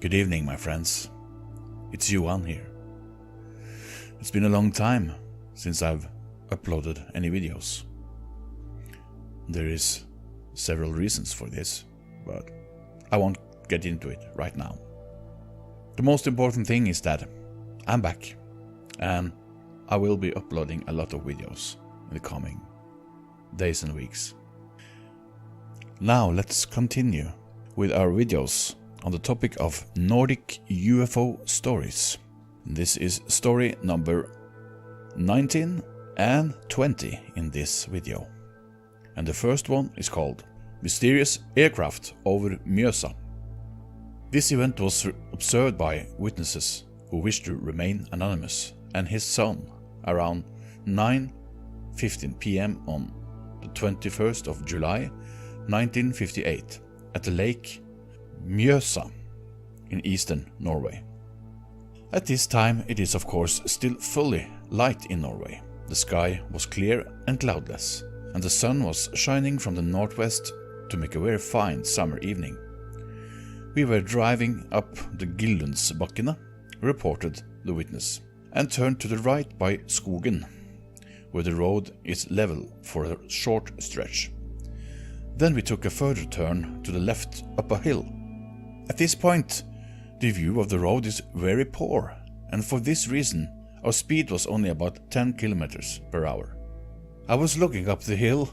Good evening, my friends. It's Johan here. It's been a long time since I've uploaded any videos. There is several reasons for this, but I won't get into it right now. The most important thing is that I'm back, and I will be uploading a lot of videos in the coming days and weeks. Now let's continue with our videos on the topic of Nordic UFO stories. This is story number 19 and 20 in this video. And the first one is called Mysterious Aircraft over Mjosa. This event was observed by witnesses who wished to remain anonymous and his son around 9:15 p.m. on the 21st of July 1958 at the lake Mjosa in eastern Norway. At this time it is of course still fully light in Norway. The sky was clear and cloudless, and the sun was shining from the northwest to make a very fine summer evening. We were driving up the Gillundsbakkene, reported the witness, and turned to the right by Skogen, where the road is level for a short stretch. Then we took a further turn to the left up a hill. At this point, the view of the road is very poor, and for this reason our speed was only about 10 kilometers per hour. I was looking up the hill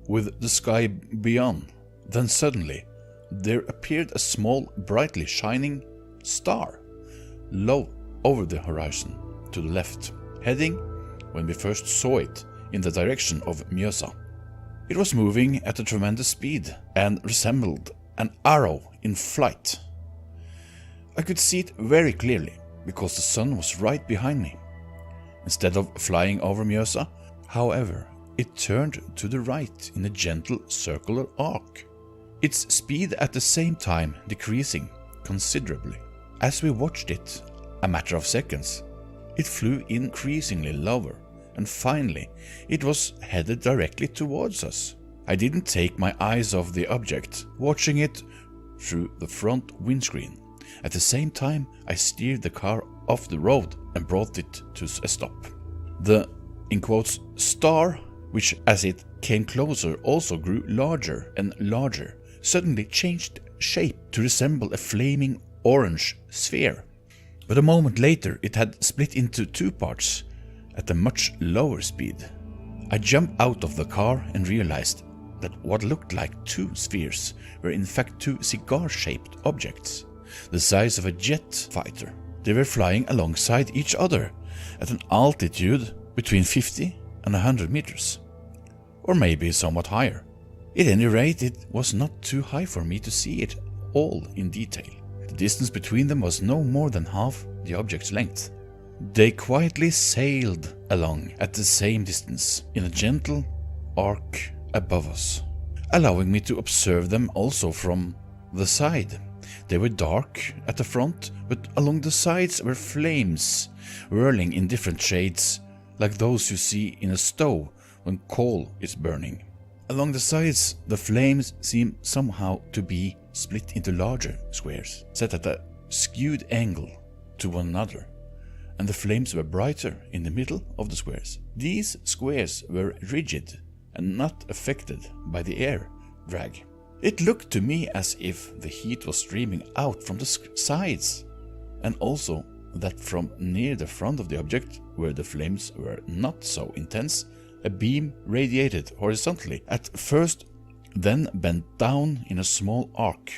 with the sky beyond. Then suddenly there appeared a small, brightly shining star low over the horizon to the left, heading, when we first saw it, in the direction of Mjosa. It was moving at a tremendous speed and resembled an arrow in flight. I could see it very clearly because the sun was right behind me. Instead of flying over Mjosa, however, it turned to the right in a gentle circular arc, its speed at the same time decreasing considerably. As we watched it, a matter of seconds, it flew increasingly lower, and finally it was headed directly towards us. I didn't take my eyes off the object, watching it through the front windscreen. At the same time, I steered the car off the road and brought it to a stop. The, in quotes, star, which as it came closer also grew larger and larger, suddenly changed shape to resemble a flaming orange sphere. But a moment later it had split into two parts at a much lower speed. I jumped out of the car and realized that what looked like two spheres were in fact two cigar-shaped objects, the size of a jet fighter. They were flying alongside each other at an altitude between 50 and 100 meters, or maybe somewhat higher. At any rate, it was not too high for me to see it all in detail. The distance between them was no more than half the object's length. They quietly sailed along at the same distance in a gentle arc above us, allowing me to observe them also from the side. They were dark at the front, but along the sides were flames whirling in different shades, like those you see in a stove when coal is burning. Along the sides, the flames seemed somehow to be split into larger squares, set at a skewed angle to one another, and the flames were brighter in the middle of the squares. These squares were rigid and not affected by the air drag. It looked to me as if the heat was streaming out from the sides, and also that from near the front of the object, where the flames were not so intense, a beam radiated horizontally at first, then bent down in a small arc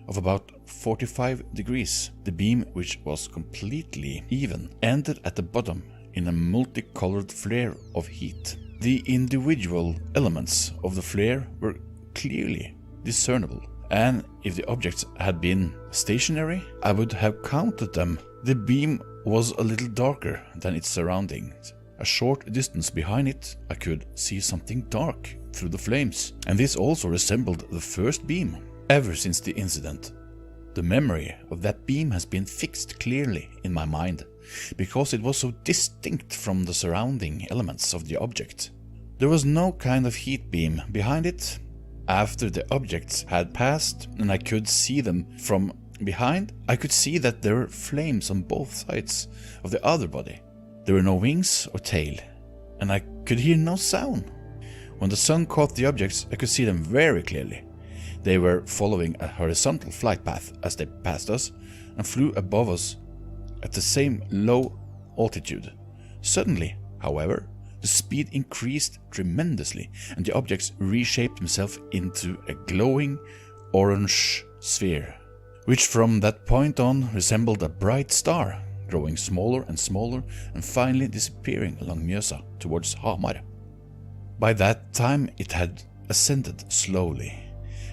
of about 45 degrees. The beam, which was completely even, ended at the bottom in a multicolored flare of heat. The individual elements of the flare were clearly discernible, and if the objects had been stationary, I would have counted them. The beam was a little darker than its surroundings. A short distance behind it, I could see something dark through the flames, and this also resembled the first beam. Ever since the incident, the memory of that beam has been fixed clearly in my mind, because it was so distinct from the surrounding elements of the object. There was no kind of heat beam behind it. After the objects had passed and I could see them from behind, I could see that there were flames on both sides of the other body. There were no wings or tail, and I could hear no sound. When the sun caught the objects, I could see them very clearly. They were following a horizontal flight path as they passed us and flew above us at the same low altitude. Suddenly, however, the speed increased tremendously and the objects reshaped themselves into a glowing orange sphere, which from that point on resembled a bright star, growing smaller and smaller and finally disappearing along Mjosa towards Hamar. By that time it had ascended slowly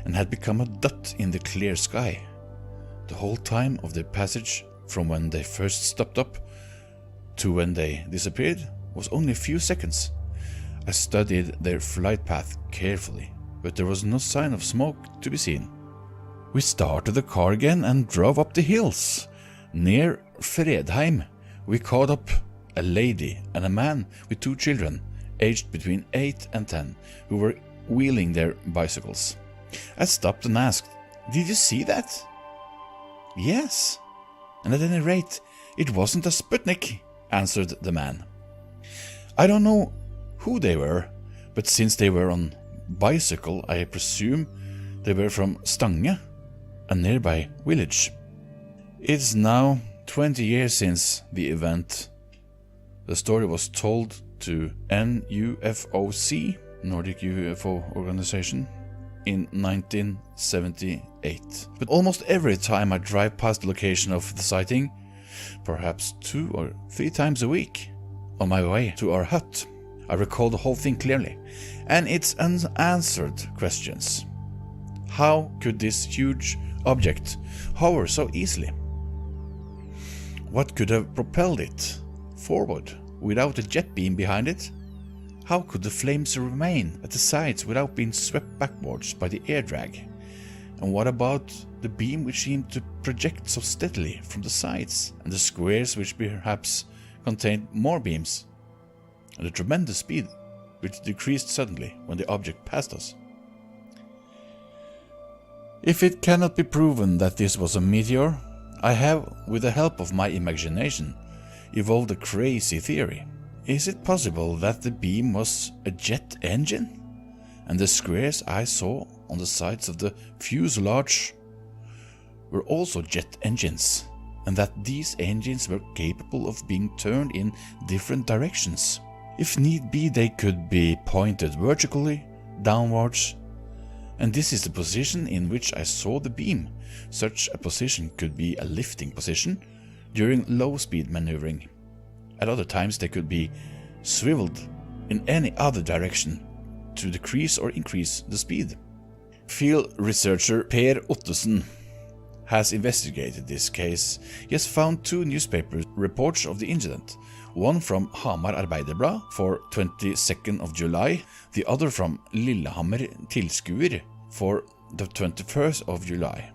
and had become a dot in the clear sky. The whole time of their passage from when they first stopped up to when they disappeared was only a few seconds. I studied their flight path carefully, but there was no sign of smoke to be seen. We started the car again and drove up the hills. Near Fredheim, we caught up a lady and a man with 2 children, aged between 8 and 10, who were wheeling their bicycles. I stopped and asked, "Did you see that?" "Yes, and at any rate, it wasn't a Sputnik," answered the man. I don't know who they were, but since they were on bicycle, I presume they were from Stange, a nearby village. It's now 20 years since the event. The story was told to NUFOC, Nordic UFO organization, in 1978. But almost every time I drive past the location of the sighting, perhaps 2 or 3 times a week, on my way to our hut, I recall the whole thing clearly, and it's unanswered questions. How could this huge object hover so easily? What could have propelled it forward without a jet beam behind it? How could the flames remain at the sides without being swept backwards by the air drag? And what about the beam which seemed to project so steadily from the sides, and the squares which perhaps contained more beams, and the tremendous speed which decreased suddenly when the object passed us? If it cannot be proven that this was a meteor, I have, with the help of my imagination, evolved a crazy theory. Is it possible that the beam was a jet engine, and the squares I saw on the sides of the fuselage were also jet engines, and that these engines were capable of being turned in different directions? If need be, they could be pointed vertically, downwards, and this is the position in which I saw the beam. Such a position could be a lifting position during low-speed maneuvering. At other times they could be swiveled in any other direction to decrease or increase the speed. Field researcher Per Ottesen has investigated this case. He has found 2 newspaper reports of the incident, one from Hamar Arbeiderblad for 22nd of July, the other from Lillehammer Tilskuer for the 21st of July.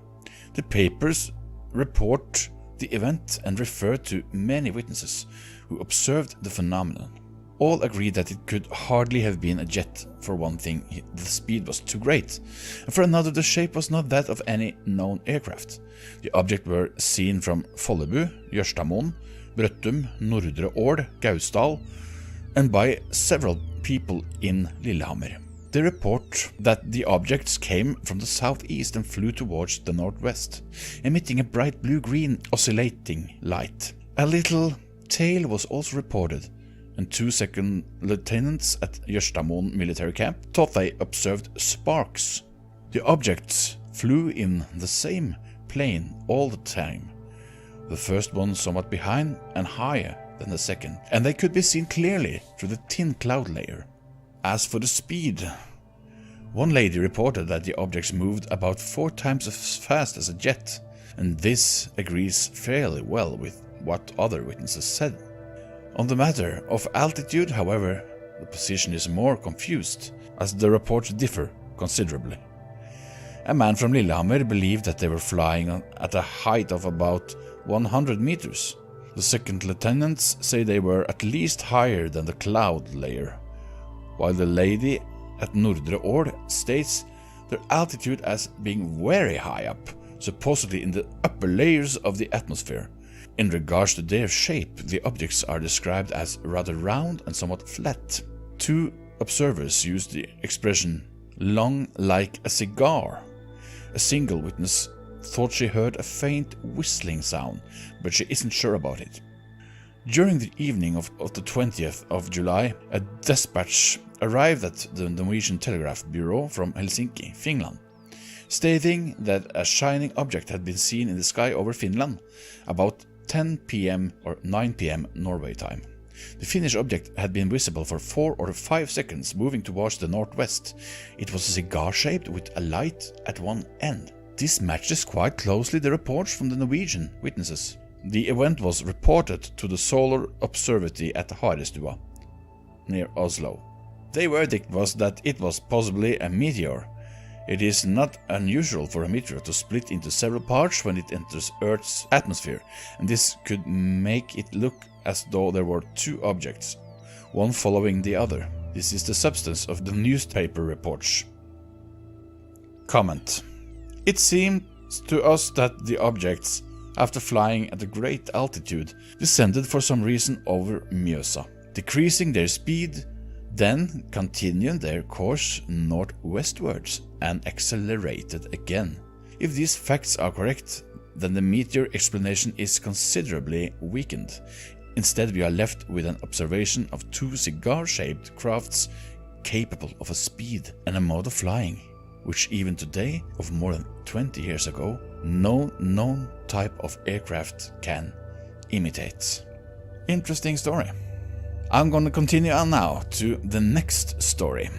The papers report the event and refer to many witnesses who observed the phenomenon. All agreed that it could hardly have been a jet. For one thing, the speed was too great, and for another, the shape was not that of any known aircraft. The object were seen from Follebu, Jørstadmoen, Brøttum, Nordre Ål, Gausdal, and by several people in Lillehammer. They report that the objects came from the southeast and flew towards the northwest, emitting a bright blue-green oscillating light. A little tail was also reported, and 2 second lieutenants at Jørstadmoen military camp thought they observed sparks. The objects flew in the same plane all the time, the first one somewhat behind and higher than the second, and they could be seen clearly through the thin cloud layer. As for the speed, one lady reported that the objects moved about 4 times as fast as a jet, and this agrees fairly well with what other witnesses said. On the matter of altitude, however, the position is more confused, as the reports differ considerably. A man from Lillehammer believed that they were flying at a height of about 100 meters. The second lieutenants say they were at least higher than the cloud layer, while the lady at Nordre Ål states their altitude as being very high up, supposedly in the upper layers of the atmosphere. In regards to their shape, the objects are described as rather round and somewhat flat. Two observers used the expression "long like a cigar." A single witness thought she heard a faint whistling sound, but she isn't sure about it. During the evening of the 20th of July, a dispatch arrived at the Norwegian Telegraph Bureau from Helsinki, Finland, stating that a shining object had been seen in the sky over Finland about 10 p.m. or 9 p.m. Norway time. The Finnish object had been visible for 4 or 5 seconds, moving towards the northwest. It was cigar-shaped with a light at one end. This matches quite closely the reports from the Norwegian witnesses. The event was reported to the Solar Observatory at Harestua, near Oslo. Their verdict was that it was possibly a meteor. It is not unusual for a meteor to split into several parts when it enters Earth's atmosphere, and this could make it look as though there were two objects, one following the other. This is the substance of the newspaper reports. Comment: It seems to us that the objects, after flying at a great altitude, descended for some reason over Mjosa, decreasing their speed, then continued their course northwestwards and accelerated again. If these facts are correct, then the meteor explanation is considerably weakened. Instead, we are left with an observation of two cigar-shaped crafts capable of a speed and a mode of flying, which even today, of more than 20 years ago, no known type of aircraft can imitate. Interesting story. I'm going to continue on now to the next story.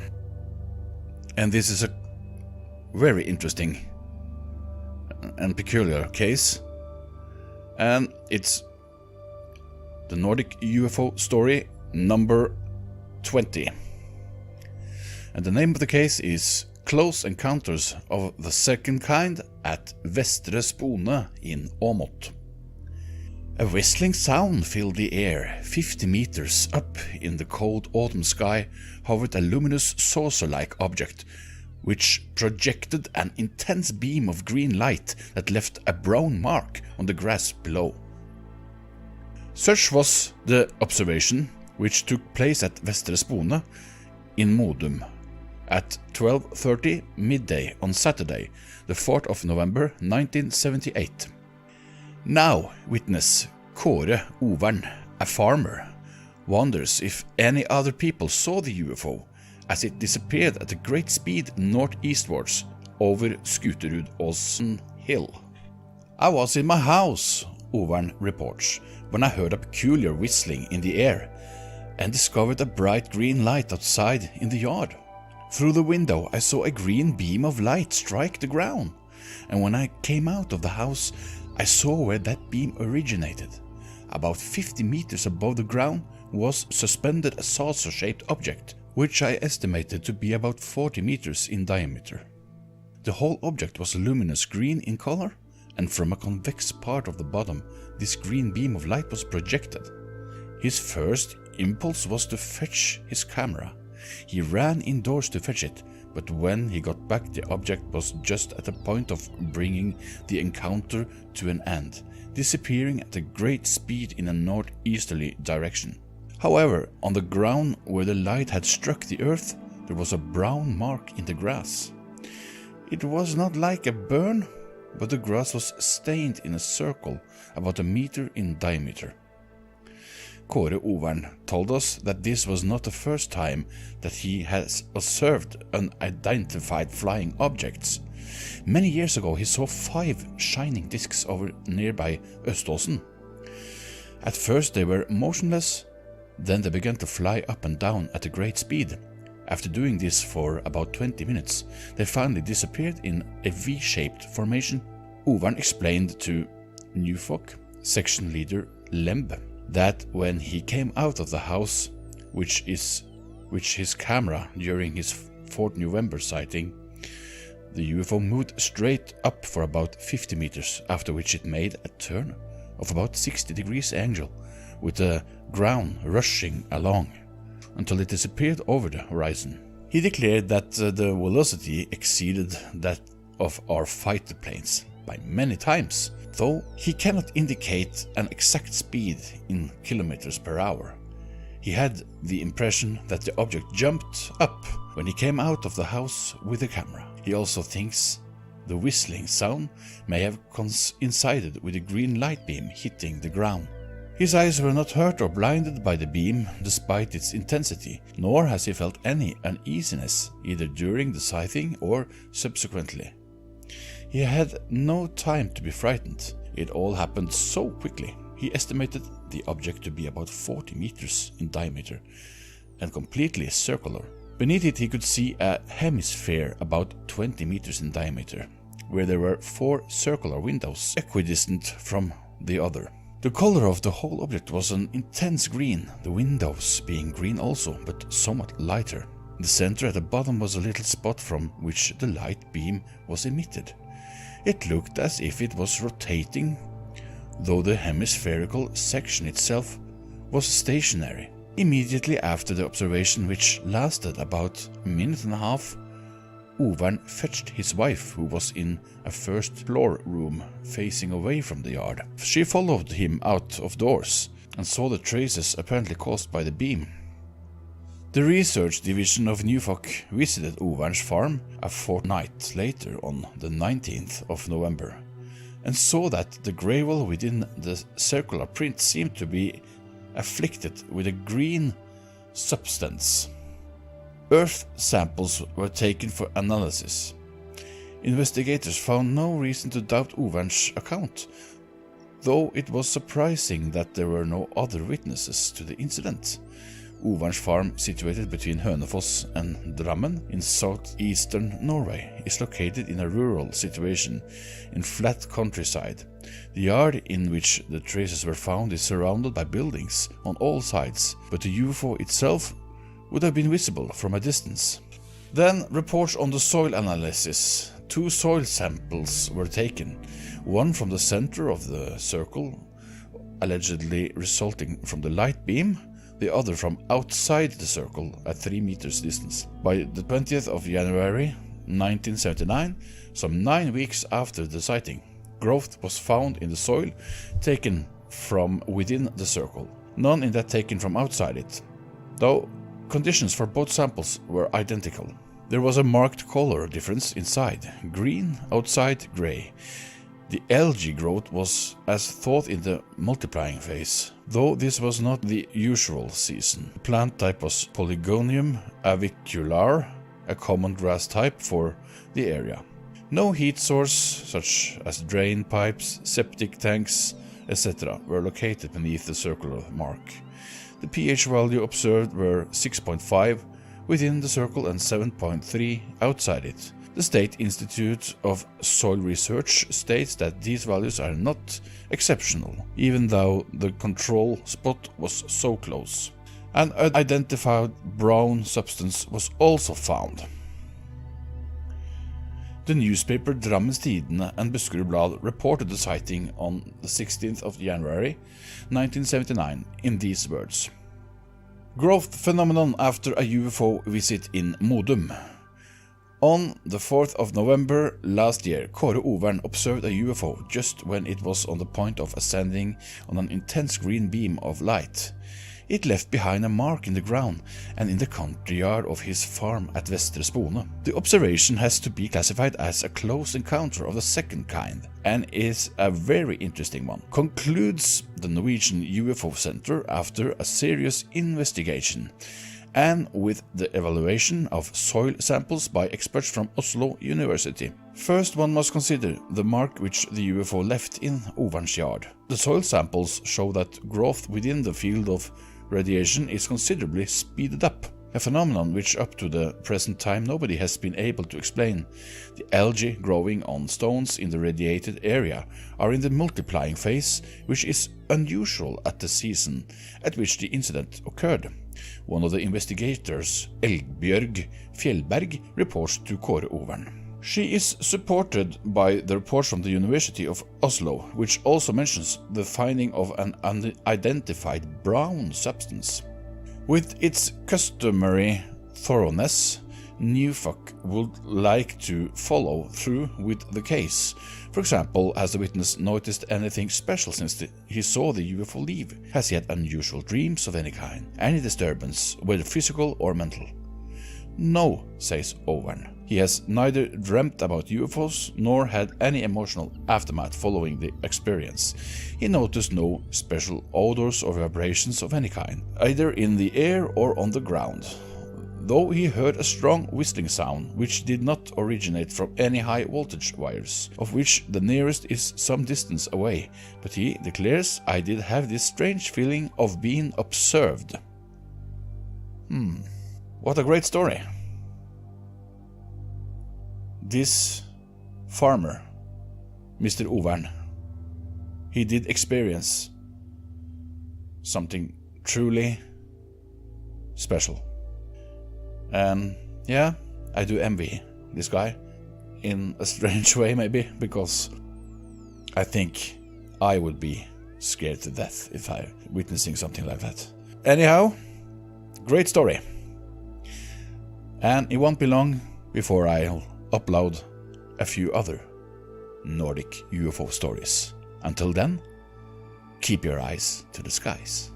And this is a very interesting and peculiar case. And it's the Nordic UFO story number 20. And the name of the case is Close Encounters of the Second Kind at Vestre Spone in Åmot. A whistling sound filled the air. 50 meters up in the cold autumn sky hovered a luminous saucer-like object, which projected an intense beam of green light that left a brown mark on the grass below. Such was the observation, which took place at Vestre Spone in Modum at 12:30 midday on Saturday, the 4th of November 1978. Now, witness Kåre Overn, a farmer, wonders if any other people saw the UFO as it disappeared at a great speed northeastwards over Skuterudåsen Hill. I was in my house, Overn reports, when I heard a peculiar whistling in the air and discovered a bright green light outside in the yard. Through the window I saw a green beam of light strike the ground, and when I came out of the house I saw where that beam originated. About 50 meters above the ground was suspended a saucer-shaped object, which I estimated to be about 40 meters in diameter. The whole object was luminous green in color, and from a convex part of the bottom this green beam of light was projected. His first impulse was to fetch his camera. He ran indoors to fetch it, but when he got back the object was just at the point of bringing the encounter to an end, disappearing at a great speed in a northeasterly direction. However, on the ground where the light had struck the earth, there was a brown mark in the grass. It was not like a burn, but the grass was stained in a circle about a meter in diameter. Kåre Overn told us that this was not the first time that he has observed unidentified flying objects. Many years ago he saw 5 shining discs over nearby Øståsen. At first they were motionless, then they began to fly up and down at a great speed. After doing this for about 20 minutes, they finally disappeared in a V-shaped formation. Overn explained to Newfolk section leader Lemb that when he came out of the house, which his camera during his 4th November sighting, the UFO moved straight up for about 50 meters, after which it made a turn of about 60 degrees angle, with the ground rushing along, until it disappeared over the horizon. He declared that the velocity exceeded that of our fighter planes by many times, though he cannot indicate an exact speed in kilometers per hour. He had the impression that the object jumped up when he came out of the house with the camera. He also thinks the whistling sound may have coincided with a green light beam hitting the ground. His eyes were not hurt or blinded by the beam despite its intensity, nor has he felt any uneasiness either during the sighting or subsequently. He had no time to be frightened. It all happened so quickly. He estimated the object to be about 40 meters in diameter and completely circular. Beneath it he could see a hemisphere about 20 meters in diameter, where there were 4 circular windows equidistant from the other. The color of the whole object was an intense green, the windows being green also, but somewhat lighter. In the center at the bottom was a little spot from which the light beam was emitted. It looked as if it was rotating, though the hemispherical section itself was stationary. Immediately after the observation, which lasted about a minute and a half, Overn fetched his wife, who was in a first floor room facing away from the yard. She followed him out of doors and saw the traces apparently caused by the beam. The research division of NUFOC visited Overn's farm a fortnight later on the 19th of November and saw that the gravel within the circular print seemed to be afflicted with a green substance. Earth samples were taken for analysis. Investigators found no reason to doubt Overn's account, though it was surprising that there were no other witnesses to the incident. Overn's farm, situated between Hønefoss and Drammen in southeastern Norway, is located in a rural situation in flat countryside. The yard in which the traces were found is surrounded by buildings on all sides, but the UFO itself would have been visible from a distance. Then reports on the soil analysis. 2 soil samples were taken, one from the center of the circle, allegedly resulting from the light beam, the other from outside the circle at 3 meters distance. By the 20th of January 1979, some 9 weeks after the sighting, growth was found in the soil taken from within the circle, none in that taken from outside it, though conditions for both samples were identical. There was a marked color difference inside, green, outside gray. The algae growth was as thought in the multiplying phase, though this was not the usual season. The plant type was Polygonium avicular, a common grass type for the area. No heat source, such as drain pipes, septic tanks, etc., were located beneath the circular mark. The pH value observed were 6.5 within the circle and 7.3 outside it. The State Institute of Soil Research states that these values are not exceptional, even though the control spot was so close. An unidentified brown substance was also found. The newspaper Drammens Tidende and Buskerud Blad reported the sighting on the 16th of January 1979 in these words: Growth phenomenon after a UFO visit in Modum. On the 4th of November last year, Kåre Overn observed a UFO just when it was on the point of ascending on an intense green beam of light. It left behind a mark in the ground and in the country yard of his farm at Vestre Spone. The observation has to be classified as a close encounter of the second kind and is a very interesting one, concludes the Norwegian UFO Center after a serious investigation and with the evaluation of soil samples by experts from Oslo University. First, one must consider the mark which the UFO left in Overn's yard. The soil samples show that growth within the field of radiation is considerably speeded up, a phenomenon which up to the present time nobody has been able to explain. The algae growing on stones in the radiated area are in the multiplying phase, which is unusual at the season at which the incident occurred. One of the investigators, Elgbjørg Fjellberg, reports to Kåre Overn. She is supported by the reports from the University of Oslo, which also mentions the finding of an unidentified brown substance. With its customary thoroughness, Newfuck would like to follow through with the case. For example, has the witness noticed anything special since he saw the UFO leave? Has he had unusual dreams of any kind? Any disturbance, whether physical or mental? No, says Owen. He has neither dreamt about UFOs nor had any emotional aftermath following the experience. He noticed no special odors or vibrations of any kind, either in the air or on the ground, though he heard a strong whistling sound which did not originate from any high voltage wires, of which the nearest is some distance away, but he declares, I did have this strange feeling of being observed. What a great story. This farmer, Mr. Overn, he did experience something truly special. And yeah, I do envy this guy in a strange way maybe, because I think I would be scared to death if I witnessing something like that. Anyhow, great story. And it won't be long before I'll upload a few other Nordic UFO stories. Until then, keep your eyes to the skies.